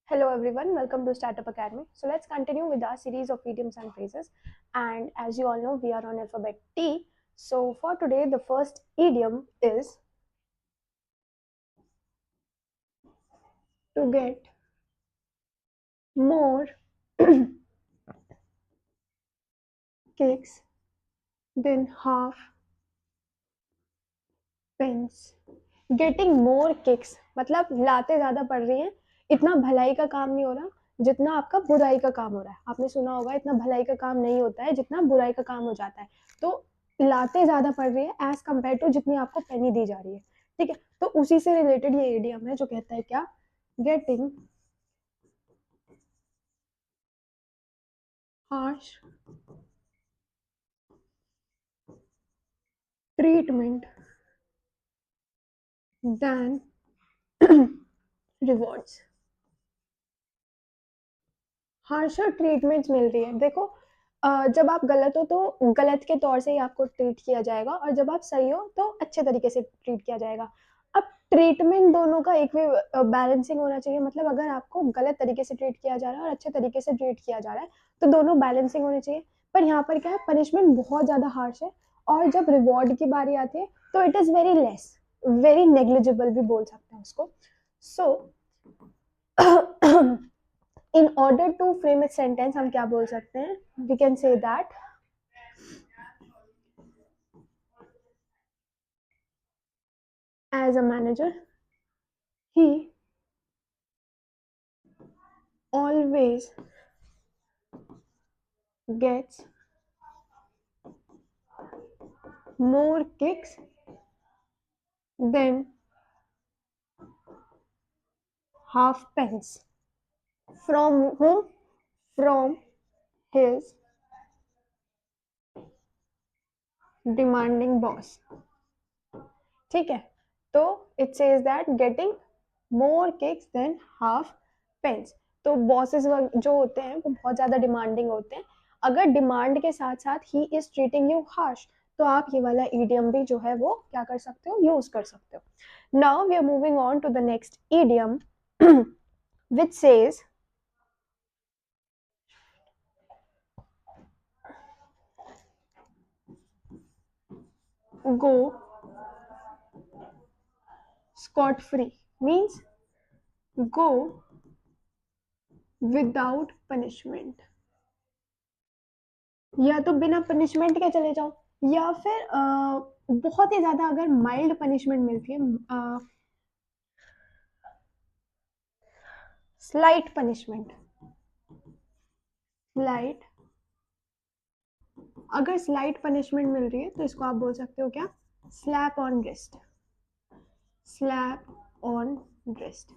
Hello everyone, welcome to Startup Academy. So let's continue with our series of idioms and phrases. And as you all know, we are on alphabet T. So for today, the first idiom is to get more cakes than half pence. Getting more kicks मतलब लाते ज्यादा पड़ रही हैं, इतना भलाई का काम नहीं हो रहा जितना आपका बुराई का काम हो रहा है. आपने सुना होगा इतना भलाई का काम नहीं होता है जितना बुराई का काम हो जाता है. तो लाते ज्यादा पड़ रही है एज कम्पेयर टू जितनी आपको पेनी दी जा रही है. ठीक है, तो उसी से रिलेटेड ये इडियम है जो कहता है क्या, getting harsh treatment than rewards. Harsher treatments मिल रही है. देखो, जब आप गलत हो तो गलत के तौर से ही आपको ट्रीट किया जाएगा, और जब आप सही हो तो अच्छे तरीके से ट्रीट किया जाएगा. अब ट्रीटमेंट दोनों का एक बैलेंसिंग होना चाहिए. मतलब अगर आपको गलत तरीके से ट्रीट किया जा रहा है और अच्छे तरीके से ट्रीट किया जा रहा है तो दोनों बैलेंसिंग होने चाहिए. पर यहाँ पर क्या है, पनिशमेंट बहुत ज़्यादा हार्श है, और जब रिवॉर्ड की बारी आती है तो it is very less, very negligible भी बोल सकते हैं उसको. सो in order to frame a sentence हम क्या बोल सकते हैं, we can say that as a manager he always gets more kicks than half pence. From whom? From his demanding boss. ठीक है, तो it says that getting more kicks than half pence. तो bosses जो होते हैं वो बहुत ज़्यादा डिमांडिंग होते हैं. अगर डिमांड के साथ साथ he is treating you harsh, तो आप ये वाला ईडियम भी जो है वो क्या कर सकते हो, यूज कर सकते हो. Now we are moving on to the next idiom which says go scot free. Means go without punishment. या तो बिना पनिशमेंट के चले जाओ, या फिर बहुत ही ज्यादा अगर माइल्ड पनिशमेंट मिलती है, स्लाइट पनिशमेंट. स्लाइट, अगर स्लाइट पनिशमेंट मिल रही है तो इसको आप बोल सकते हो क्या, slap on wrist. Slap on wrist.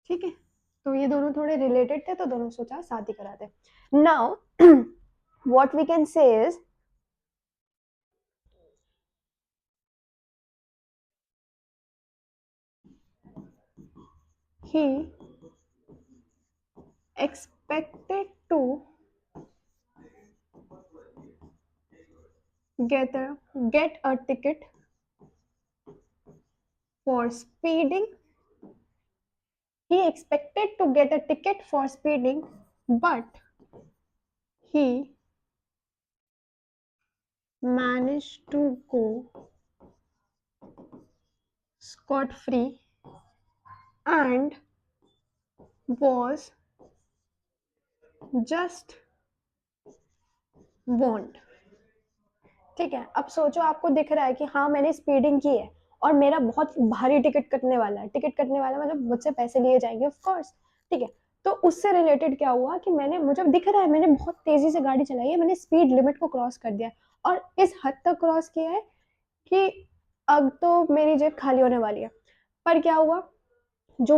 ठीक है, तो ये दोनों थोड़े रिलेटेड थे तो दोनों सोचा साथ ही कराते. Now what we can say is he expected to get a ticket for speeding. He expected to get a ticket for speeding, but he managed to go scot free and was just warned. ठीक है, अब सोचो आपको दिख रहा है कि हाँ मैंने स्पीडिंग की है और मेरा बहुत भारी टिकट कटने वाला है. टिकट कटने वाला मतलब मुझसे पैसे लिए जाएंगे ऑफ कोर्स. ठीक है, तो उससे रिलेटेड क्या हुआ कि मुझे दिख रहा है मैंने बहुत तेजी से गाड़ी चलाई है, मैंने स्पीड लिमिट को क्रॉस कर दिया, और इस हद तक क्रॉस किया है कि अब तो मेरी जेब खाली होने वाली है. पर क्या हुआ, जो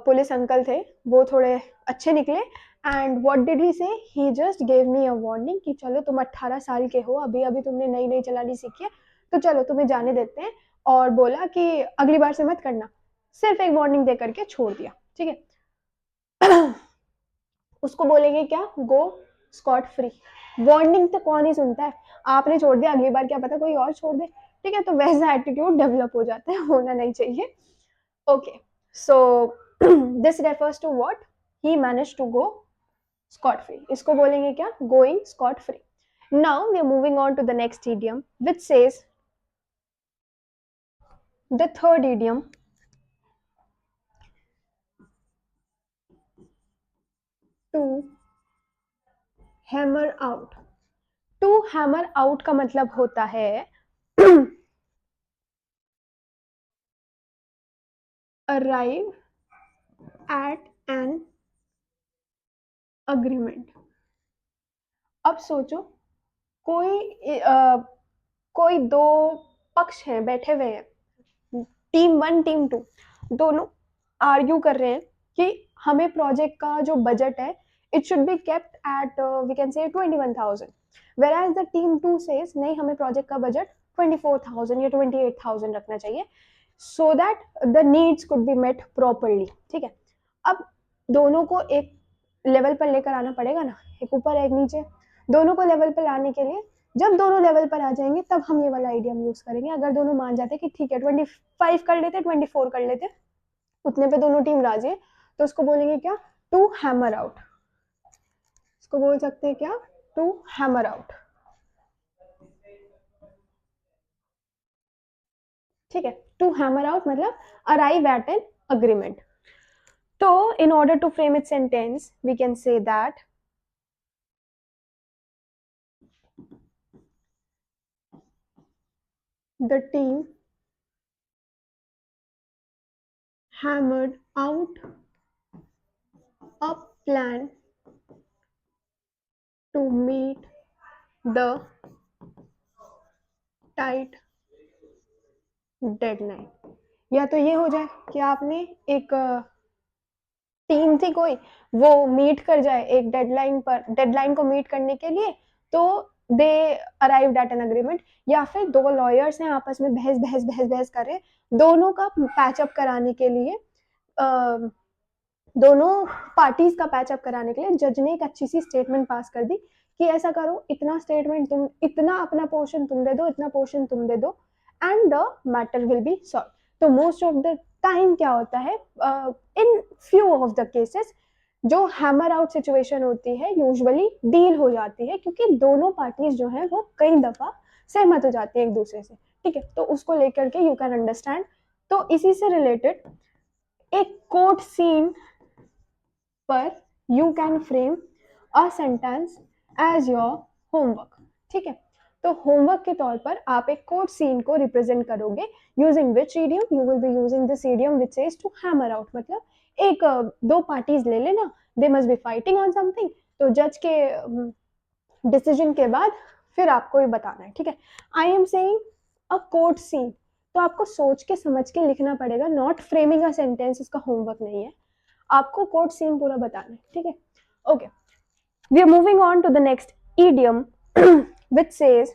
पुलिस अंकल थे वो थोड़े अच्छे निकले, and what did he say, he just gave me a warning कि चलो तुम 18 साल के हो, अभी अभी तुमने नई नई चलानी सीखी है, तो चलो तुम्हें जाने देते हैं. और बोला कि अगली बार से मत करना. सिर्फ एक वार्निंग दे करके छोड़ दिया. ठीक है. उसको बोलेंगे क्या, गो स्कॉट फ्री. वार्निंग तो कौन ही सुनता है, आपने छोड़ दिया, अगली बार क्या पता कोई और छोड़ दे. ठीक है, तो वैसा एटीट्यूड डेवलप हो जाता है, होना नहीं चाहिए. Okay, so this refers to what? He managed to go scot free. इसको बोलेंगे क्या? Going scot free. Now we are moving on to the next idiom, which says the third idiom, to hammer out. To hammer out का मतलब होता है arrive at an agreement. अब सोचो, कोई कोई दो पक्ष हैं, बैठे हुए हैं, टीम 1 टीम 2, दोनों आर्ग्यू कर रहे हैं कि हमें प्रोजेक्ट का जो बजट है it should be kept at we can say 21,000, whereas the team 2 says नहीं, हमें प्रोजेक्ट का बजट 24,000 या 28,000 रखना चाहिए so that the needs could be met properly. ठीक है, अब दोनों को एक लेवल पर लेकर आना पड़ेगा ना, एक ऊपर एक नीचे, दोनों को लेवल पर लाने के लिए जब दोनों लेवल पर आ जाएंगे तब हम ये वाला आइडिया यूज करेंगे। अगर दोनों मान जाते कि ठीक है 25 कर लेते, 24 कर लेते, उतने पे दोनों टीम राजी है, तो उसको बोलेंगे क्या? To hammer out. इसको बोल सकते हैं क्या? To hammer out. ठीक है, टू हैमर आउट मतलब अराइव एट एन अग्रीमेंट। तो in order to frame its sentence we can say that the team hammered out a plan to meet the tight deadline. या तो ये हो जाए कि आपने एक टीम थी कोई, वो मीट कर जाए एक डेडलाइन पर, डेडलाइन को मीट करने के लिए, तो दे अराइव्ड एट एन अग्रीमेंट। या फिर दो लॉयर्स हैं आपस में बहस बहस बहस बहस कर रहे हैं, दोनों का पैचअप कराने के लिए दोनों पार्टीज का पैचअप कराने के लिए जज ने एक अच्छी सी स्टेटमेंट पास कर दी कि ऐसा करो, इतना स्टेटमेंट तुम, इतना अपना पोर्शन तुम दे दो, इतना पोर्शन तुम दे दो, and the matter will be solve. तो मोस्ट ऑफ द टाइम क्या होता है, in few of the cases जो हैमर आउट सिचुएशन होती है यूजुअली डील हो जाती है, क्योंकि दोनों पार्टीज जो है वो कई दफा सहमत हो जाती है एक दूसरे से। ठीक है, तो उसको लेकर के यू कैन अंडरस्टैंड। तो इसी से रिलेटेड एक कोर्ट सीन पर you can frame a sentence as your homework. ठीक है, तो होमवर्क के तौर पर आप एक कोर्ट सीन को रिप्रेजेंट करोगे using which idiom? You will be using this idiom which says to hammer out. मतलब एक दो पार्टीज ले लेना, they must be fighting on something, तो जज के डिसीजन के बाद फिर आपको ये बताना है। ठीक है, I am saying a court scene, तो आपको सोच के समझ के लिखना पड़ेगा, नॉट फ्रेमिंग अ सेंटेंस, इसका होमवर्क नहीं है, आपको कोर्ट सीन पूरा बताना है। ठीक है, okay, we are moving on to the next idiom which says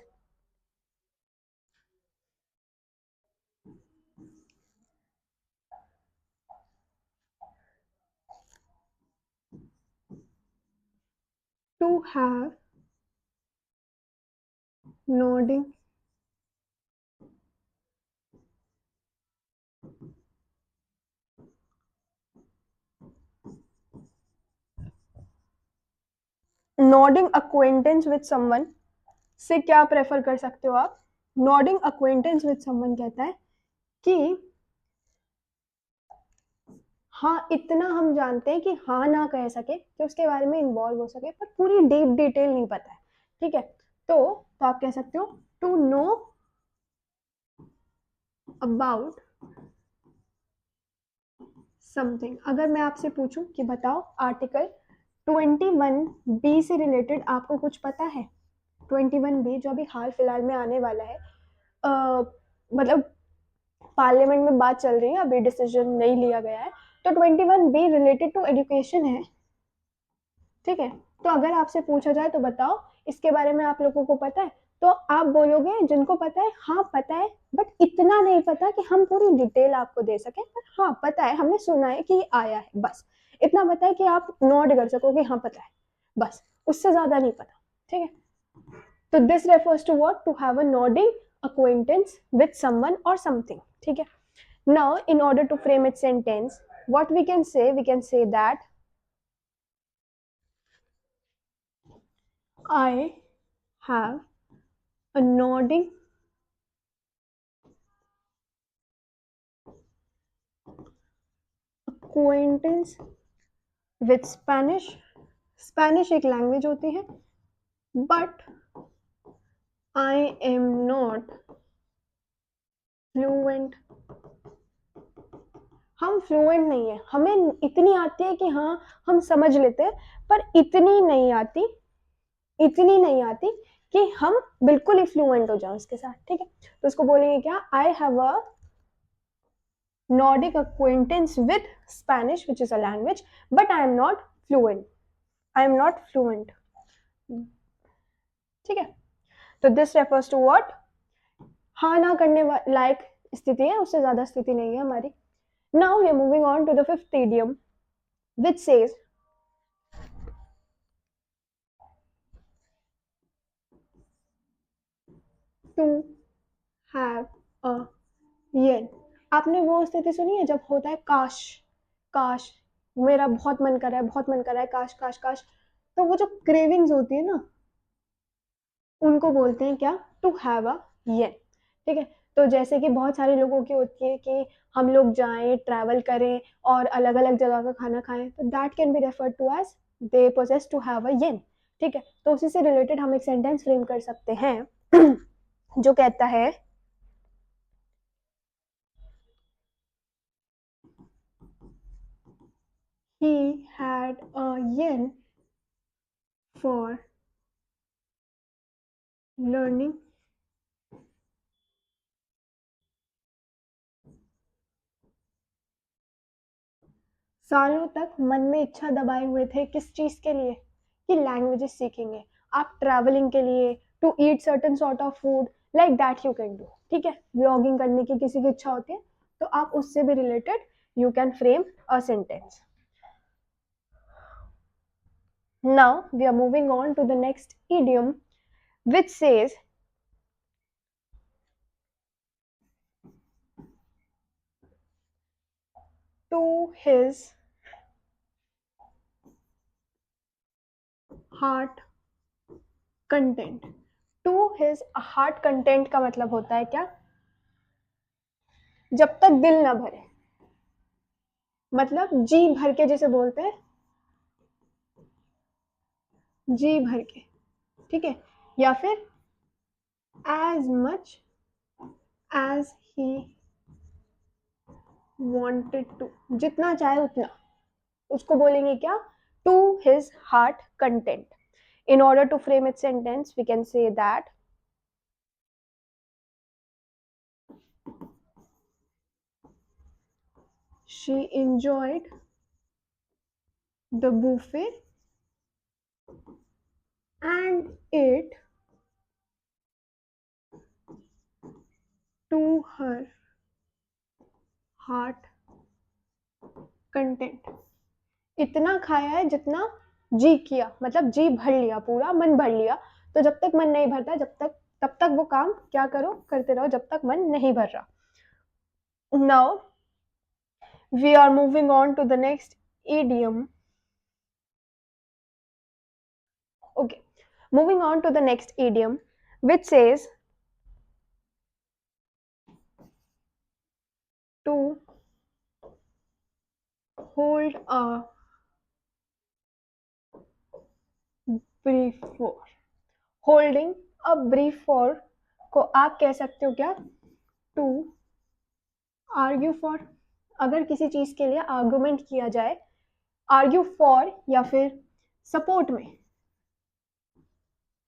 to have nodding nodding acquaintance with someone से क्या प्रेफर कर सकते हो आप? nodding acquaintance with someone कहता है कि हाँ, इतना हम जानते हैं कि हाँ ना कह सके, कि उसके बारे में इन्वॉल्व हो सके, पर पूरी डीप डिटेल नहीं पता है। ठीक है, तो आप कह सकते हो टू नो अबाउट समथिंग। अगर मैं आपसे पूछूं कि बताओ आर्टिकल 21B से रिलेटेड आपको कुछ पता है? 21B जो अभी हाल फिलहाल में आने वाला है, मतलब पार्लियामेंट में बात चल रही है, अभी डिसीजन नहीं लिया गया है, तो 21B रिलेटेड टू एजुकेशन है। ठीक है, तो अगर आपसे पूछा जाए तो बताओ इसके बारे में आप लोगों को पता है, तो आप बोलोगे जिनको पता है हाँ पता है, बट इतना नहीं पता कि हम पूरी डिटेल आपको दे सके, पर हाँ पता है, हमने सुना है कि आया है, बस इतना पता है कि आप नोट कर सको कि हाँ पता है, बस उससे ज्यादा नहीं पता। ठीक है, तो this refers to what? To have a nodding acquaintance with someone or something. ठीक है, Now, in order to frame its sentence, what we can say? We can say that I have a nodding acquaintance with Spanish. Spanish एक language होती है, but I am not fluent. हम fluent नहीं है, हमें इतनी आती है कि हाँ हम समझ लेते हैं, पर इतनी नहीं आती, इतनी नहीं आती कि हम बिल्कुल ही फ्लुएंट हो जाए उसके साथ। ठीक है, तो उसको बोलेंगे क्या? I have a Nordic acquaintance with Spanish, which is a language, but I am not fluent. I am not fluent. ठीक है, तो this refers to what? हाँ ना करने लायक स्थिति है, उससे ज्यादा स्थिति नहीं है हमारी। Now we are moving on to the fifth idiom, which says to have a yen। आपने वो स्थिति सुनी है जब होता है काश, काश मेरा बहुत मन कर रहा है, बहुत मन कर रहा है, काश काश काश। तो वो जो क्रेविंग्स होती है ना, उनको बोलते हैं क्या? To have a yen. ठीक है, तो जैसे कि बहुत सारे लोगों की होती है कि हम लोग जाएं, ट्रैवल करें और अलग अलग जगह का खाना खाएं, तो that can be refer to as they poses to have a yen. ठीक है, तो उसी से रिलेटेड हम एक सेंटेंस फ्रेम कर सकते हैं जो कहता है he had a yen for learning सालों तक मन में इच्छा दबाए हुए थे किस चीज के लिए? कि लैंग्वेजेस सीखेंगे, आप ट्रैवलिंग के लिए, to eat certain sort of food, like that you can do. ठीक है, व्लॉगिंग करने की किसी की इच्छा होती है, तो आप उससे भी related you can frame a sentence. Now we are moving on to the next idiom, which says to his heart content। To his heart content का मतलब होता है क्या? जब तक दिल ना भरे, मतलब जी भर के जिसे बोलते हैं, जी भर के। ठीक है, या फिर as much as he wanted to, जितना चाहे उतना, उसको बोलेंगे क्या? to his heart content। in order to frame its sentence we can say that she enjoyed the buffet and ate to her heart content। इतना खाया है जितना जी किया, मतलब जी भर लिया, पूरा मन भर लिया। तो जब तक मन नहीं भरता, जब तक तब तक वो काम क्या करो, करते रहो जब तक मन नहीं भर रहा। Now we are moving on to the next idiom। Okay, moving on to the next idiom, which says to hold a brief for। Holding a brief for को आप कह सकते हो क्या? To argue for. अगर किसी चीज के लिए आर्गुमेंट किया जाए, आर्ग्यू फॉर या फिर सपोर्ट में,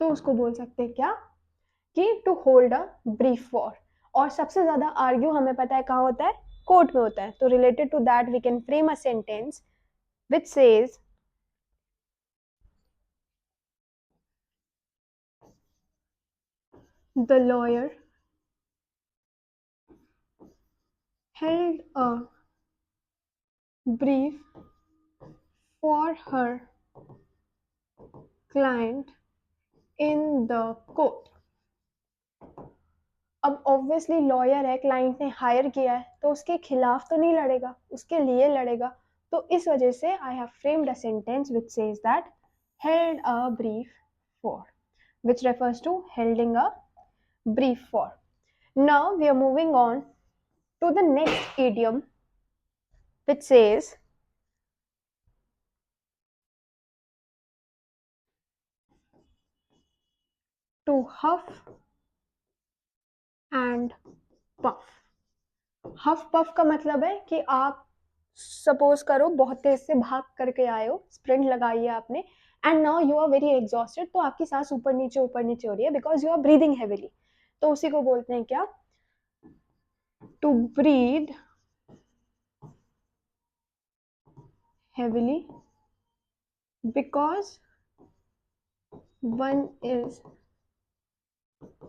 तो उसको बोल सकते हैं क्या? कि to hold a brief for. और सबसे ज्यादा आर्ग्यू हमें पता है कहाँ होता है? कोर्ट में होता है। तो related to that we can frame a sentence which says the lawyer held a brief for her client in the court। अब ऑब्वियसली लॉयर है, क्लाइंट ने हायर किया है, तो उसके खिलाफ तो नहीं लड़ेगा, उसके लिए लड़ेगा। तो इस वजह से I have framed a sentence which says that held a brief for, which refers to holding a brief for. Now we are moving on to the next idiom which says to huff and puff. Huff puff का मतलब है कि आप suppose करो बहुत तेज से भाग करके आए हो, स्प्रिंट लगाई है आपने, and now you are very exhausted, तो आपकी सांस ऊपर नीचे हो रही है because you are breathing heavily. तो उसी को बोलते हैं क्या, to breathe heavily because one is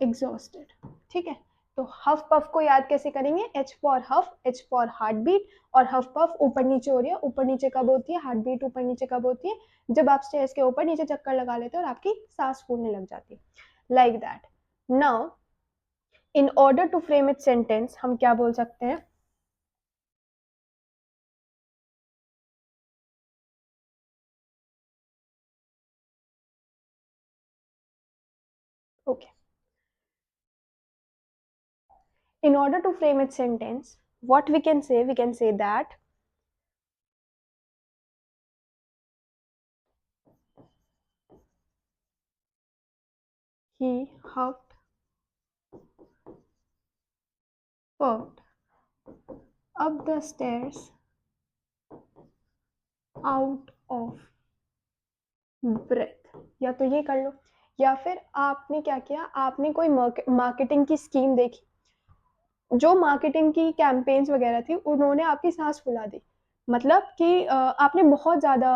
exhausted. ठीक है, तो हफ पफ को याद कैसे करेंगे, H for huff, H for heart beat, और हफ पफ ऊपर नीचे हो रही है, ऊपर नीचे कब होती है, हार्ट बीट ऊपर नीचे कब होती है, जब आप स्टेयर्स के ऊपर नीचे चक्कर लगा लेते हो और आपकी सांस फूलने लग जाती है, like that. Now in order to frame it sentence हम क्या बोल सकते हैं, okay, in order to frame its sentence, what we can say that he huffed, puffed up the stairs out of breath। या तो ये कर लो, या फिर आपने क्या किया, आपने कोई मार्केटिंग की स्कीम देखी, जो मार्केटिंग की कैंपेन्स वगैरह थी उन्होंने आपकी सांस फुला दी, मतलब कि आपने बहुत ज़्यादा,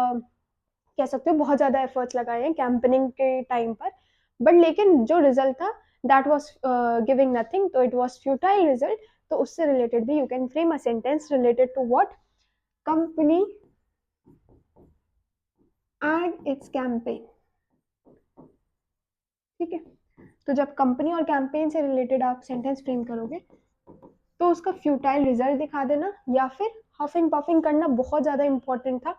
कह सकते हो बहुत ज़्यादा एफर्ट्स लगाए हैं कैंपेनिंग के टाइम पर, बट लेकिन जो रिजल्ट था दैट वाज गिविंग नथिंग, तो इट वाज फ्यूटाइल रिजल्ट। तो उससे रिलेटेड भी you can frame a sentence related to what, company and its campaign. ठीक है, तो जब कंपनी और कैंपेन से रिलेटेड आप सेंटेंस फ्रेम करोगे तो उसका फ्यूटाइल रिजल्ट दिखा देना, या फिर हफिंग पफिंग करना बहुत ज़्यादा इंपॉर्टेंट था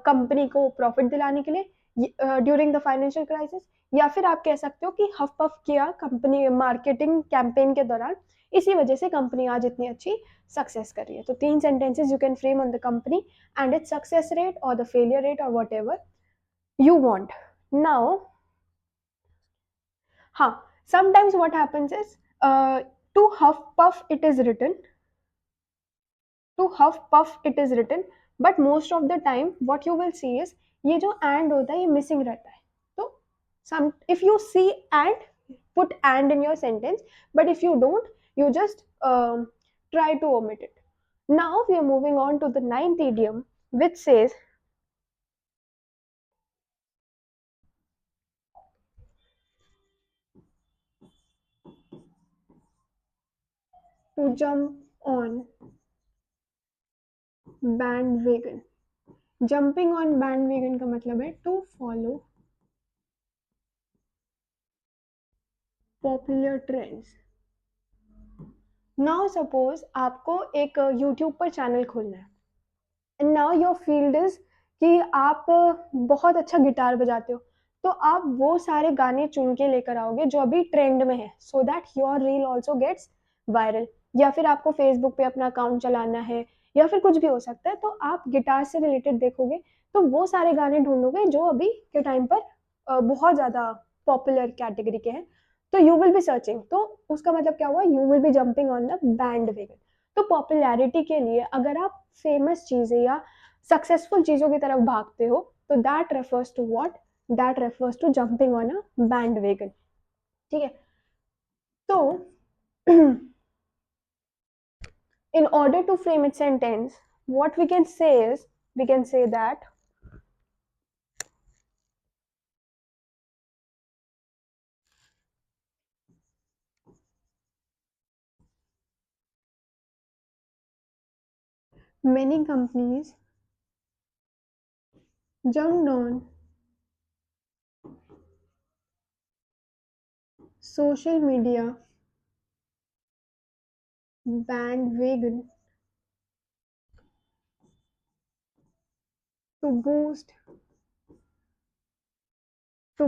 कंपनी को प्रॉफिट दिलाने के लिए ड्यूरिंग द फाइनेंशियल क्राइसिस, या फिर आप कह सकते हो कि हफ पफ किया कंपनी मार्केटिंग कैंपेन के दौरान, इसी वजह से कंपनी आज इतनी अच्छी सक्सेस कर रही है। तो 3 sentences you can frame on the company and its success rate और द फेलियर रेट और what ever you want. Now हाँ, sometimes what happens is to huff puff it is written, to huff puff it is written, but most of the time what you will see is ये जो and होता है ये missing रहता है। तो some if you see and, put and in your sentence, but if you don't, you just try to omit it. Now we are moving on to the 9th idiom which says to jump on bandwagon। Jumping on bandwagon का मतलब है to follow popular trends. Now suppose आपको एक YouTube पर channel खोलना है, and now your field is कि आप बहुत अच्छा गिटार बजाते हो, तो आप वो सारे गाने चुन के लेकर आओगे जो अभी ट्रेंड में है, so that your reel also gets viral. या फिर आपको फेसबुक पे अपना अकाउंट चलाना है, या फिर कुछ भी हो सकता है, तो आप गिटार से रिलेटेड देखोगे तो वो सारे गाने ढूंढोगे जो अभी के टाइम पर बहुत ज़्यादा पॉपुलर कैटेगरी के हैं, तो यू विल बी सर्चिंग। तो उसका मतलब क्या हुआ, you will be jumping on the bandwagon. तो पॉपुलैरिटी के लिए अगर आप फेमस चीज़ें या सक्सेसफुल चीज़ों की तरफ भागते हो, तो that refers to what, that refers to jumping on a bandwagon. ठीक है, तो in order to frame its sentence, what we can say is, we can say that many companies jumped on social media bandwagon to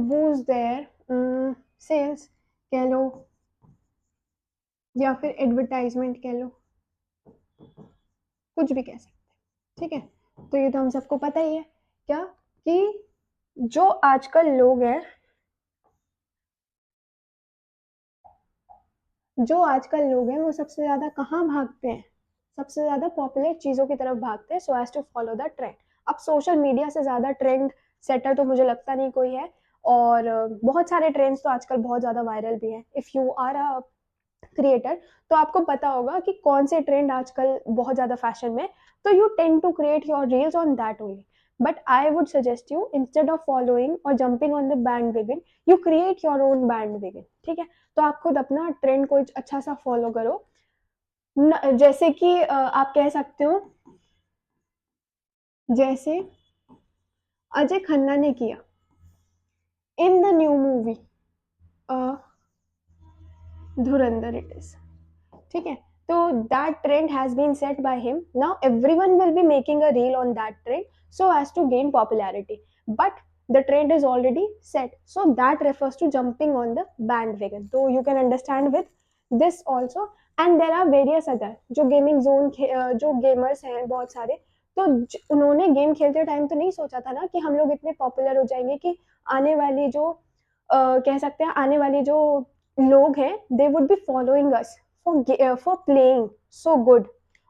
boost their sales कह लो या फिर advertisement कह लो, कुछ भी कह सकते हैं, ठीक है। तो ये तो हम सबको पता ही है क्या, कि जो आजकल लोग हैं, वो सबसे ज्यादा कहाँ भागते हैं, सबसे ज्यादा पॉपुलर चीजों की तरफ भागते हैं, so as to follow the trend. अब सोशल मीडिया से ज्यादा ट्रेंड सेटर तो मुझे लगता नहीं कोई है, और बहुत सारे ट्रेंड्स तो आजकल बहुत ज्यादा वायरल भी हैं। If you are a creator, तो आपको पता होगा कि कौन से ट्रेंड आजकल बहुत ज्यादा फैशन में, तो you tend to create your reels on that only. But I would suggest you, instead of following और jumping on the bandwagon, you create your own bandwagon, ठीक है। तो आप खुद अपना ट्रेंड को अच्छा सा फॉलो करो, जैसे कि आप कह सकते हो, जैसे अजय खन्ना ने किया in the new movie Dhurandhar it is, ठीक है। तो that trend has been set by him, now everyone will be making a reel on that trend so as to gain popularity, but the trend is already set, so that refers to jumping on the bandwagon. So you can understand with this also, and there are various other जो gaming zone जो gamers हैं बहुत सारे, तो उन्होंने game खेलते time तो नहीं सोचा था ना कि हम लोग इतने पॉपुलर हो जाएंगे कि आने वाली जो कह सकते हैं आने वाली जो लोग हैं, दे would be following us for playing so good,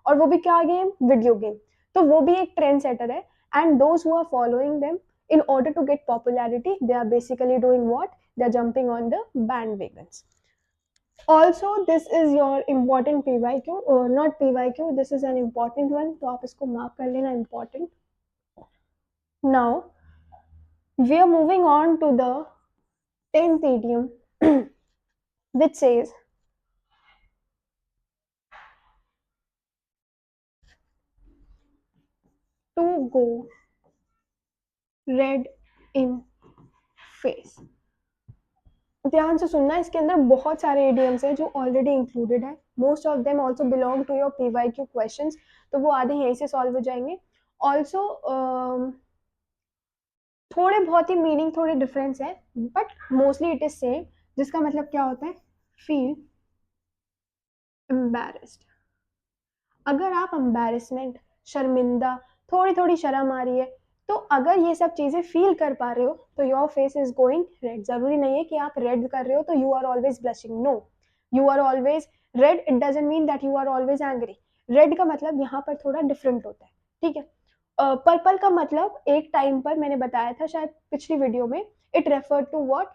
और वो भी क्या गेम, वीडियो गेम। तो वो भी एक ट्रेंड सेटर है, and those who are following them in order to get popularity, they are basically doing what, they are jumping on the bandwagons. Also this is your important pyq, not pyq, this is an important one, तो आप इसको mark कर लेना important. Now we are moving on to the 10th idiom which says to go red in face. ध्यान से सुनना, इसके अंदर बहुत सारे इडियम्स हैं जो ऑलरेडी इंक्लूडेड है, most of them also belong to your PYQ questions, तो वो आधे यहीं से सॉल्व हो जाएंगे। ऑल्सो थोड़े बहुत ही मीनिंग थोड़े डिफरेंस है, but mostly it is same, जिसका मतलब क्या होता है, फील एम्बैरेस्ड। अगर आप एम्बैरेसमेंट, शर्मिंदा, थोड़ी थोड़ी शर्म आ रही है, तो अगर ये सब चीजें फील कर पा रहे हो तो your face is going red. जरूरी नहीं है कि आप रेड कर रहे हो तो you are always blushing, no, you are always red, it doesn't mean that you are always angry. Red का मतलब यहाँ पर थोड़ा डिफरेंट होता है, ठीक है। पर्पल का मतलब एक टाइम पर मैंने बताया था शायद पिछली वीडियो में, it refer to what,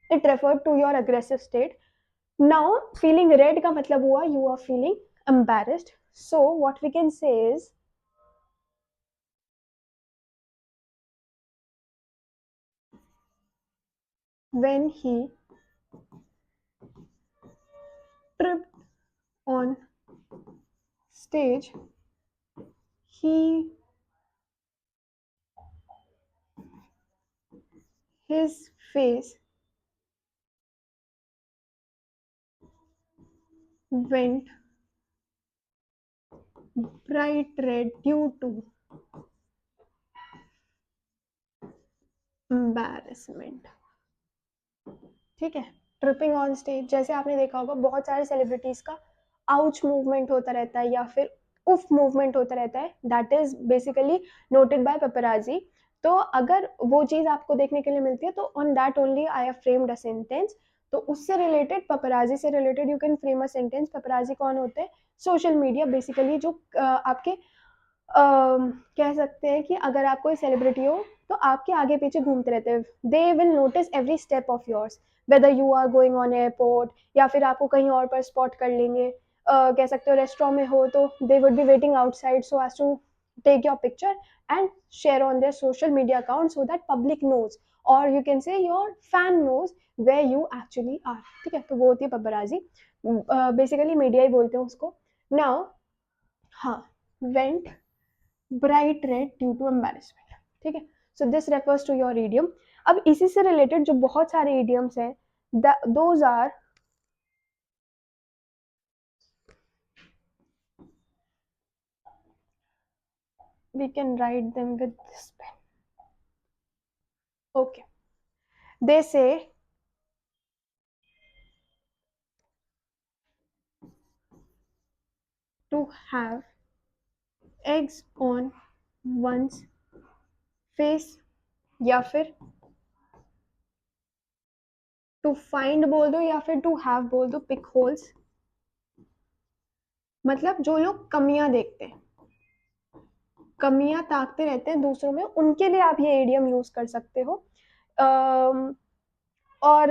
it refer to your aggressive state. Now feeling red का मतलब हुआ you are feeling embarrassed. So what we can say is when he tripped on stage, he his face went bright red due to embarrassment, ठीक है। Tripping on stage, जैसे आपने देखा होगा बहुत सारे सेलिब्रिटीज का आउच मूवमेंट होता रहता है या फिर उफ मूवमेंट होता रहता है, that is basically noted bye paparazzi. तो अगर वो चीज आपको देखने के लिए मिलती है तो on that only I have framed a sentence. तो उससे रिलेटेड, पेपराजी से related you can frame a sentence. Paparazzi कौन होते हैं, सोशल मीडिया बेसिकली जो आपके कह सकते हैं कि अगर आप कोई सेलिब्रिटी हो तो आपके आगे पीछे घूमते रहते हैं, they will notice every step of yours, whether you are going on airport या फिर आपको कहीं और पर स्पॉट कर लेंगे। कह सकते हो रेस्टोरेंट में हो तो they would be waiting outside so as to take your picture and share on their social media account so that public knows, or you can say your fan knows where you actually are, ठीक है। तो वो होती है पपराजी, basically media ही बोलते हैं उसको। Now हाँ, went bright red due to embarrassment, ठीक है। So this refers to your idiom. अब इसी से रिलेटेड जो बहुत सारे इडियम्स हैं, those are we can write them with this pen. Okay. They say to have eggs on one's face, या फिर टू फाइंड बोल दो या फिर टू हैव बोल दो, पिक होल्स। मतलब जो लोग कमियां देखते हैं, कमियां ताकते रहते हैं दूसरों में, उनके लिए आप ये एडियम यूज कर सकते हो। और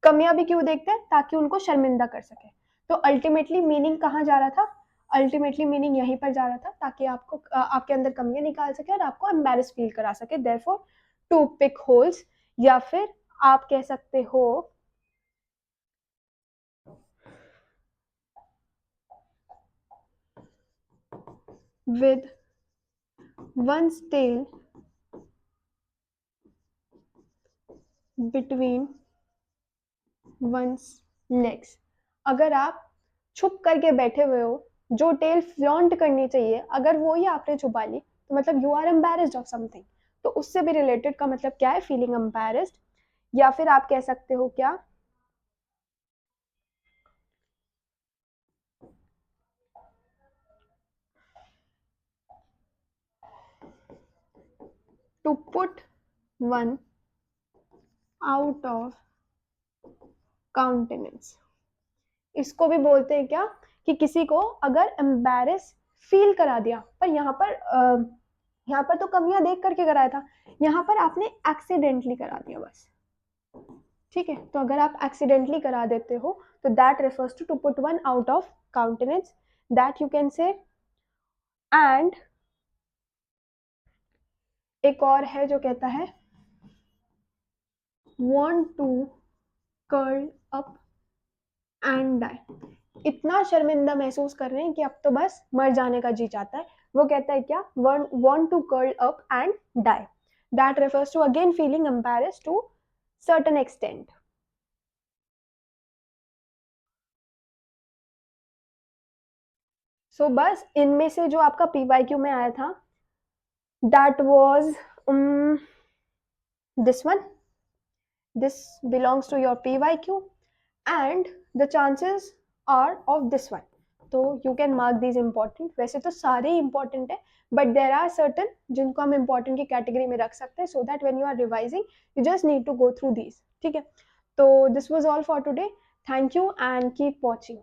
कमियां भी क्यों देखते हैं? ताकि उनको शर्मिंदा कर सके। तो अल्टीमेटली मीनिंग कहाँ जा रहा था? अल्टीमेटली मीनिंग यहीं पर जा रहा था, ताकि आपको आपके अंदर कमियां निकाल सके और आपको एम्बैरेस फील करा सके। देयरफॉर टू पिक होल्स, या फिर आप कह सकते हो with one's tail between one's legs। अगर आप छुप करके बैठे हुए हो, जो टेल फ्लॉन्ट करनी चाहिए, अगर वो ही आपने छुपा ली, तो मतलब you are embarrassed of something. तो उससे भी रिलेटेड का मतलब क्या है? Feeling embarrassed. या फिर आप कह सकते हो क्या? To put one out of countenance. इसको भी बोलते हैं क्या? कि किसी को अगर एम्बैरेस फील करा दिया, पर यहाँ पर तो कमियां देख करके कराया था, यहाँ पर आपने एक्सीडेंटली करा दिया बस। ठीक है, तो अगर आप एक्सीडेंटली करा देते हो तो that refers to put one out of countenance, that you can say. And एक और है जो कहता है want to curl up and die। इतना शर्मिंदा महसूस कर रहे हैं कि अब तो बस मर जाने का जी चाहता है। वो कहता है क्या? want to curl up and die। that refers to again feeling embarrassed to certain extent। सो बस इनमें से जो आपका PYQ में आया था, that was this one, this belongs to your PYQ and the chances are of this one। तो you can mark these important। वैसे तो सारे ही important है, but there are certain जिनको हम important की category में रख सकते हैं, so that when you are revising you just need to go through these। ठीक है, तो this was all for today। Thank you and keep watching।